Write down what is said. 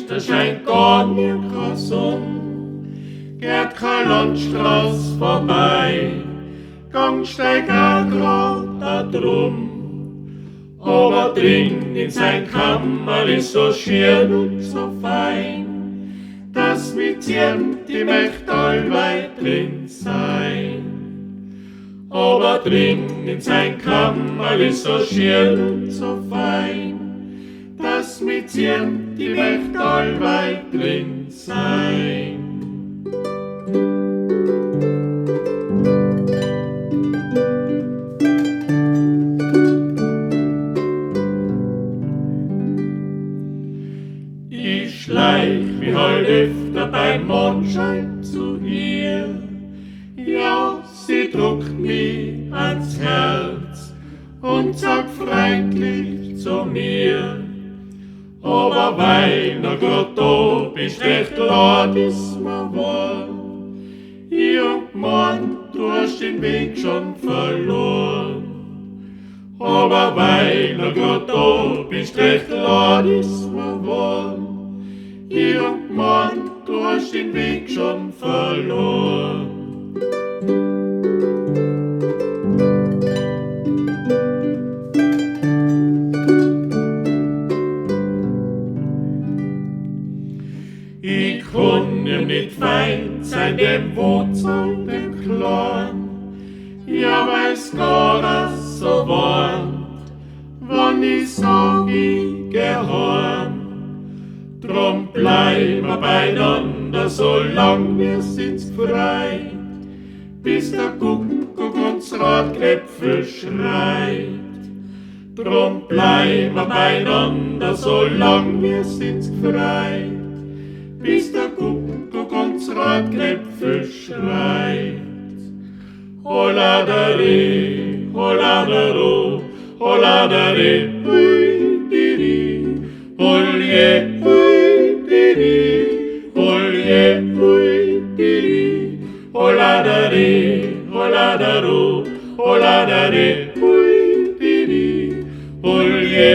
Lichter scheint gar nicht kein Sonn. Geht kein Landstraß vorbei, Gangsteig auch grad da drum. Aber drin in sein Kammer ist so schön und so fein, dass mit ihm die Mächt allweit drin sein. Aber drin in sein Kammer ist so schön und so fein, dass mit ihm die Mächt allweit drin sein. Ich schleich mich halt öfter beim Mondschein zu ihr. Ja, sie druckt mich ans Herz und sagt freundlich zu mir. Aber weil noch grad da bist, recht klar ist mir wohl. Ich hab gemeint, du hast den Weg schon verloren. Aber weil noch grad da bist, recht klar ist mir wohl. Ich hab gemeint, du hast den Weg schon verloren. Ich kann ihm nicht feind sein, dem Wurzel, dem Klein. Ja, weil's gar so warnt, wann ich sag, ich geh heim. Drum bleiben wir beieinander, solang wir sind's gefreit, bis der Kuckuck uns Radknäpfel schreit. Drum bleiben wir beieinander, solang wir sind's gefreit, bis der Kuckuck uns Radknäpfel schreit. Holadere, holadero, holadere, hui, diri, holje, hui, diri, holje, hui, diri, holadere, holadero, holadere, hui, diri, holje,